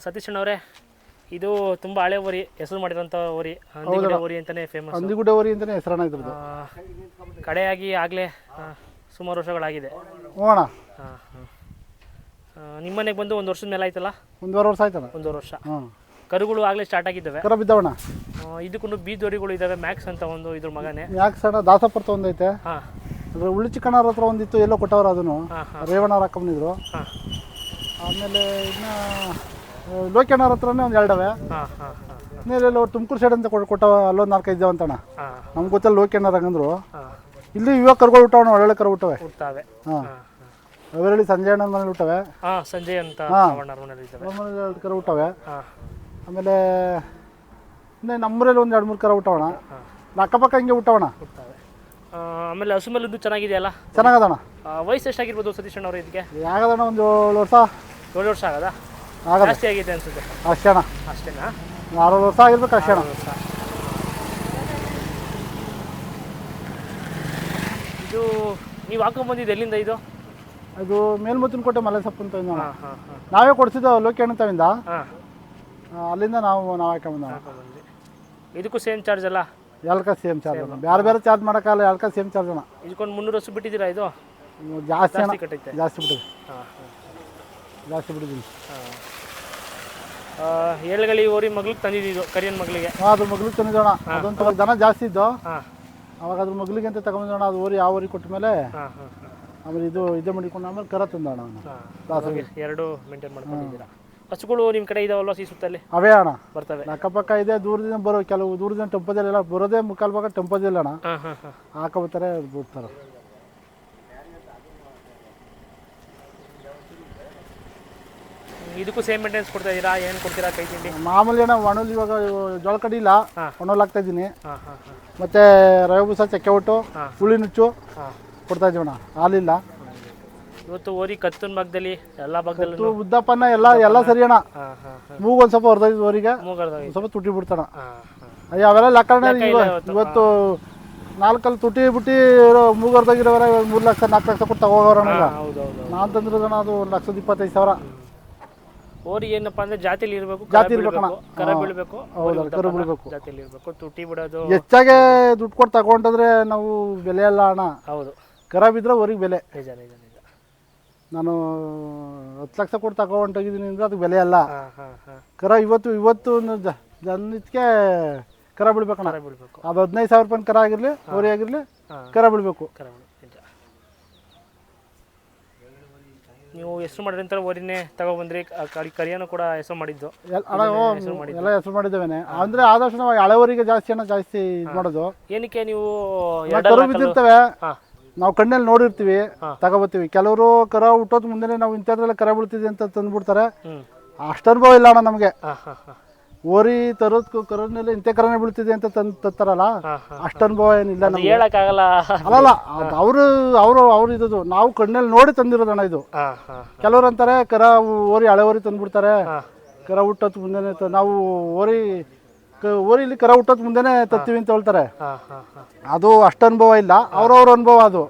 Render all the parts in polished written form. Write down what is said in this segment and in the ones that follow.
ಸತೀಶ್ ಅಣ್ಣವರೇ, ಇದು ತುಂಬ ಹಳೆ ಓರಿ, ಹೆಸರು ಮಾಡಿರೋಂಥ ಓರಿ, ಹಂದಿಗುಡ್ಡೆ ಓರಿ ಅಂತಲೇ ಫೇಮಸ್. ಹಂದಿಗುಡ್ಡೆ ಓರಿ ಅಂತಲೇ ಹೆಸರಣ್ಣ ಇದ್ರದ್ದು. ಕಡೆಯಾಗಿ ಆಗಲೇ ಸುಮಾರು ವರ್ಷಗಳಾಗಿದೆ. ಹೋಗೋಣ. ಹಾಂ ಹಾಂ. ನಿಮ್ಮ ಮನೆಗೆ ಬಂದು ಒಂದು ವರ್ಷದ ಮೇಲೆ ಆಯ್ತಲ್ಲ? ಒಂದೂವರೆ ವರ್ಷ ಆಯ್ತಣ್ಣ. ಒಂದೂವರೆ ವರ್ಷ. ಹಾಂ. ಕರುಗಳು ಆಗಲೇ ಸ್ಟಾರ್ಟ್ ಆಗಿದ್ದಾವೆ. ಕರ ಬಿದ್ದವಣ್ಣ. ಇದಕ್ಕೂ ಬೀದೋರಿಗಳು ಇದ್ದಾವೆ. ಮ್ಯಾಕ್ಸ್ ಅಂತ ಒಂದು ಇದ್ರ ಮಗನೇ. ಮ್ಯಾಕ್ಸ್ ಅಣ್ಣ ದಾಸಪುರತ ಒಂದೈತೆ. ಹಾಂ. ಅಂದರೆ ಉಳ್ಳಿ ಚಿಕ್ಕಣ್ಣವ್ರ ಹತ್ರ ಒಂದಿತ್ತು, ಎಲ್ಲೋ ಕೊಟ್ಟವ್ರು ಅದನ್ನು. ರೇವಣ್ಣವ್ರ ಹಾಕೊಂಬಂದಿದ್ರು. ಹಾಂ. ಆಮೇಲೆ ಇನ್ನು ಲೋಕಣ್ಣವ್ರ ಹತ್ರನೇ ಒಂದು ಎರಡವೆ. ಹಾಂ ಹಾಂ ಹಾಂ. ಇನ್ನೆಲ್ಲ ತುಮಕೂರು ಸೈಡ್ ಅಂತ ಕೊಟ್ಟವ, ಅಲ್ಲೊಂದು 4-5 ಇದ್ದಾವೆ ಅಂತಣ್ಣ. ಹಾಂ. ನಮ್ಗೆ ಗೊತ್ತಲ್ಲ ಲೋಕಣ್ಣವ್ರ ಹಂಗಂದ್ರು. ಹಾಂ. ಇಲ್ಲಿ ಇವಾಗ ಕರುಗಳು ಹುಟ್ಟವಣ, ಒಳ್ಳೊಳ್ಳೆ ಕರು ಹುಟ್ಟವೆ. ಹುಡ್ತಾವೆ. ಹಾಂ. ಅವೆರಳಿ ಸಂಜೆ ಅಣ್ಣನ ಮನೇಲಿ ಹುಟ್ಟವೆ. ಹಾಂ, ಸಂಜಯ್ ಅಂತ ಮನೇಲಿ ಇದ್ದಾವೆ. ನಮ್ಮ ಮನೇಲಿ 2 ಕರು ಹುಟ್ಟವೆ. ಹಾಂ. ಆಮೇಲೆ ಇನ್ನೇ ನಮ್ಮೂರಲ್ಲಿ ಒಂದು 2-3 ಕರು ಹುಟ್ಟವಣ. ಅಕ್ಕಪಕ್ಕ ಹಿಂಗೆ ಹುಟ್ಟವಣ. ಹುಡ್ತಾವೆ. ಆಮೇಲೆ ಹಸು ಮೇಲದ್ದು ಚೆನ್ನಾಗಿದೆಯಲ್ಲ? ಚೆನ್ನಾಗದಣ್ಣ. ವಯಸ್ಸು ಎಷ್ಟಾಗಿರ್ಬೋದು ಸತೀಶ್ ಅಣ್ಣವ್ರು ಇದಕ್ಕೆ? ಆಗದಣ್ಣ ಒಂದು 7 ವರ್ಷ. 7 ವರ್ಷ ಆಗದ? ಆಗದ. ಜಾಸ್ತಿ ಆಗಿದೆ ಅನ್ಸುತ್ತೆ. ಅಷ್ಟೇ ಅಣ್ಣ. ಅಷ್ಟೇನಾ? 60 ವರ್ಷ ಆಗಿರ್ಬೇಕು ಅಷ್ಟೇ ಅಣ್ಣ. ಇದು ನೀವು ಹಾಕೊಂಡ್ಬಂದಿದ್ದು ಎಲ್ಲಿಂದ ಇದು? ಇದು ಮೇಲ್ಮುತ್ತಿನ ಕೋಟೆ ಮಲೆಸಪ್ಪು ಅಂತ ಇದ್ದಣ್ಣ. ಹಾಂ ಹಾಂ ಹಾಂ. ನಾವೇ ಕೊಡಿಸಿದ್ದು ಲೋಕಿ ತಾವಿಂದ. ಹಾಂ. ಅಲ್ಲಿಂದ ನಾವು ಹಾಕೊಂಬಂದ. ಇದಕ್ಕೂ ಸೇಮ್ ಚಾರ್ಜ್ ಅಲ್ಲ? ಎಲ್ಕ ಸೇಮ್ ಚಾರ್ಜ್ ಅಣ್ಣ. ಬೇರೆ ಬೇರೆ ಚಾರ್ಜ್ ಮಾಡೋಕ್ಕಲ್ಲ, ಎಲ್ಕ ಸೇಮ್ ಚಾರ್ಜ್ ಅಣ್ಣ. ಇದಕ್ಕೊಂದು 300 ಹಸು ಬಿಟ್ಟಿದ್ದೀರಾ? ಇದು ಜಾಸ್ತಿ ಅಣ್ಣ. ಕಟ್ಟೈತೆ. ಜಾಸ್ತಿ ಬಿಟ್ಟಿದೆ. ಹಾಂ ಹಾಂ. ಜಾಸ್ತಿ ಬಿಟ್ಟಿದ್ದೀನಿ. ಹಾಂ. ಏಳುಗಳಿ ಓರಿ ಮಗ್ಳಿಗೆ ತಂದಿದ್ದು, ಕರಿಯನ್ ಮಗಳಿಗೆ. ಹಾಂ, ಅದು ಮಗ್ಳಿಗೆ ತಂದಿದ್ದೋಣ. ಅದೊಂದು ದನ ಜಾಸ್ತಿ ಇದ್ದು. ಹಾಂ. ಅವಾಗ ಅದ್ರ ಮಗ್ಲಿಗೆ ಅಂತ ತಗೊಂಡಿದ್ದೋಣ. ಅದು ಓರಿ ಯಾವ ಓರಿ ಕೊಟ್ಟ ಮೇಲೆ ಹಾಂ ಹಾಂ ಹಾಂ. ಆಮೇಲೆ ಇದೇ ಮಾಡಿಕೊಂಡು ಆಮೇಲೆ ಕರ ತಂದೋಣ. ಹಾಂ. ಎರಡು ಮೇಂಟೈನ್ ಮಾಡ್ಕೊಂಡಿದ್ದೀರಾ. ಹಸುಗಳು ನಿಮ್ಮ ಕಡೆ ಇದಾವಲ್ವ ಈ ಸುತ್ತಲ್ಲಿ? ಅವೇ ಅಣ್ಣ ಬರ್ತವೆ. ಅಕ್ಕಪಕ್ಕ ಇದೆ. ದೂರದಿಂದ ಬರೋ ಕೆಲವು ದೂರದಿಂದ ಟೆಂಪೋದಲ್ಲೆಲ್ಲ ಬರೋದೇ ಮುಕ್ಕಾಲು ಭಾಗ ಟೆಂಪೋದಿಲ್ಲ ಅಣ್ಣ. ಹಾಂ ಹಾಂ ಹಾಂ. ಹಾಕೋಬರ್ತಾರೆ, ಬಿಡ್ತಾರೆ. ಇದಕ್ಕೂ ಸೇಮ್ ಮೇಂಟೆನೆನ್ಸ್ ಕೊಡ್ತಾ ಇದ್ದೀರಾ? ಏನು ಕೊಡ್ತೀರಾ ಕೈ ತಿಂಡಿ? ಮಾಮೂಲಿ ಅಣ್ಣ. ಒಣಲ್ ಇವಾಗ ಜೋಳ ಕಡಿ ಇಲ್ಲ, ಒಣಲ್ ಹಾಕ್ತಾ ಇದ್ದೀನಿ. ಹಾಂ ಹಾಂ ಹಾಂ. ಮತ್ತೆ ರವೆ ಬೂಸ, ಚಕ್ಕೆ ಒಟ್ಟು, ಹುಳಿ ನುಚ್ಚು ಕೊಡ್ತಾ ಇದ್ದೀವಿ ಅಣ್ಣ. ಹಾಲಿಲ್ಲ. ಇವತ್ತು ಓರಿ ಕತ್ತನ ಭಾಗದಲ್ಲಿ ಎಲ್ಲ ಭಾಗದಲ್ಲೂ ಉದ್ದಪ್ಪನ ಎಲ್ಲ ಸರಿ ಅಣ್ಣ. ಹಾಂ ಹಾಂ ಹಾಂ. ಮೂಗೊಂದು ಸ್ವಲ್ಪ ಹೊರದಾಗಿದ್ದು ಓರಿಗೆ ಸ್ವಲ್ಪ ತುಟಿ ಬಿಡ್ತಾಣ. ಅಯ್ಯ ಅವೆಲ್ಲ ಲೆಕ್ಕಣ. ಇವತ್ತು 4 ತುಟಿ ಬಿಟ್ಟು ಮೂಗು ಹೊರದಾಗಿರೋರ 3 ಲಕ್ಷ 4 ಲಕ್ಷ ಕೊಟ್ಟು ತಗೋಗೋರಣ. ನಾನು ತಂದಿರೋದಣ್ಣ ಅದು 1,25,000. ಓರಿ ಏನಪ್ಪ ಅಂದ್ರೆ ಜಾತಿಲಿ ಇರಬೇಕು, ಜಾತಿ ಇರ್ಬೇಕಣ್ಣ. ಕರ ಬೀಳ್ಬೇಕು. ಹೌದಾ, ಕರು ಬಿಡ್ಬೇಕು. ಜಾತಿಲಿ ಇರಬೇಕು. ತುಟಿ ಬಿಡೋದು ಹೆಚ್ಚಾಗೆ ದುಡ್ಡು ಕೊಟ್ಟು ತಗೊಂಡ್ರೆ ನಾವು ಬೆಲೆ ಅಲ್ಲ ಅಣ್ಣ. ಹೌದು. ಕರ ಬಿದ್ರೆ ಊರಿಗೆ ಬೆಲೆ. ನಿಜ ನಿಜ ನಿಜ. ನಾನು 10 ಲಕ್ಷ ಕೊಟ್ಟು ತಗೊಂಡೋಗಿದ್ದೀನಿ ಅಂದ್ರೆ ಅದಕ್ಕೆ ಬೆಲೆ ಅಲ್ಲ. ಹಾಂ ಹಾಂ ಹಾಂ. ಕರ ಇವತ್ತು ಜನಕ್ಕೆ ಕರ ಬಿಡ್ಬೇಕಣ್ಣ. ಕರ ಬಿಡಬೇಕು. ಅದು 15,000 ರೂಪಾಯಿ ಕರ ಆಗಿರಲಿ, ಓರಿ ಆಗಿರಲಿ, ಕರ ಬಿಡಬೇಕು. ಕರ ನಿಜ. ನೀವು ಹೆಸರು ಮಾಡಿದಂಥ ಓರಿನೇ ತಗೊಬಂದ್ರಿ. ಕರಿಯನ್ನು ಕೂಡ ಹೆಸರು ಮಾಡಿದ್ದು ಎಲ್ಲ ಹೆಸರು ಮಾಡಿದ್ದೇವೆ. ಅಂದ್ರೆ ಆದಷ್ಟು ನಾವು ಹಳೆ ಊರಿಗೆ ಜಾಸ್ತಿ ಜಾಸ್ತಿ ಇದು ಮಾಡೋದು. ಏನಕ್ಕೆ ನೀವು ಕರು ಬಿದ್ದಿರ್ತವೆ, ನಾವು ಕಣ್ಣಲ್ಲಿ ನೋಡಿರ್ತೀವಿ, ತಗೋಬತ್ತೀವಿ. ಕೆಲವರು ಕರ ಹುಟ್ಟೋದ್ ಮುಂದೆ ನಾವು ಇಂಥದ್ರೆಲ್ಲ ಕರ ಬೀಳ್ತಿದೆ ಅಂತ ತಂದ್ಬಿಡ್ತಾರೆ. ಅಷ್ಟು ಅನುಭವ ಇಲ್ಲ ಅಣ್ಣ ನಮಗೆ. ಓರಿ ತರೋದ್ ಕರೋದ್ಮೇಲೆ ಇಂಥ ಕರನೇ ಬೀಳ್ತಿದೆ ಅಂತ ತರ್ತಾರಲ್ಲ, ಅಷ್ಟು ಅನುಭವ ಏನಿಲ್ಲ ನಮ್ಗೆ. ಹೇಳಕ್ಕಾಗಲ್ಲ. ಅಲ್ಲಲ್ಲ, ಅವ್ರು ಇದ್ದು ನಾವು ಕಣ್ಣಲ್ಲಿ ನೋಡಿ ತಂದಿರೋದಣ್ಣ ಇದು. ಕೆಲವ್ರು ಅಂತಾರೆ ಕರ ಓರಿ ಹಳೆ ಓರಿ ತಂದ್ಬಿಡ್ತಾರೆ, ಕರ ಹುಟ್ಟೋದ್ ಮುಂದೆನೆ ನಾವು ಓರಿಲಿ ಕರ ಹುಟ್ಟೋದ್ ಮುಂದೆನೆ ತರ್ತೀವಿ ಅಂತ ಹೇಳ್ತಾರೆ. ಅದು ಅಷ್ಟು ಅನುಭವ ಇಲ್ಲ, ಅವ್ರವ್ರ ಅನುಭವ ಅದು.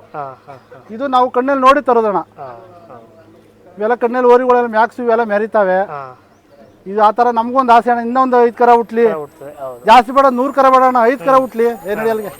ಇದು ನಾವು ಕಣ್ಣಲ್ಲಿ ನೋಡಿ ತರೋದಣ್ಣ. ಇವೆಲ್ಲ ಕಣ್ಣಲ್ಲಿ ಓರಿಗಳೆಲ್ಲ ಮ್ಯಾಕ್ಸ್ ಇವೆಲ್ಲ ಮೆರಿತಾವೆ. ಇದು ಆ ಥರ ನಮಗೊಂದು ಆಸೆ ಅಣ್ಣ. ಇನ್ನೊಂದು 5 ಕರ ಹುಟ್ಲಿ, ಜಾಸ್ತಿ ಬೇಡ, 100 ಕರ ಬೇಡ ಅಣ್ಣ, 5 ಕರ ಹುಟ್ಲಿ, ಏನು ಹೇಳಿ ಅಲ್ಲಿಗೆ.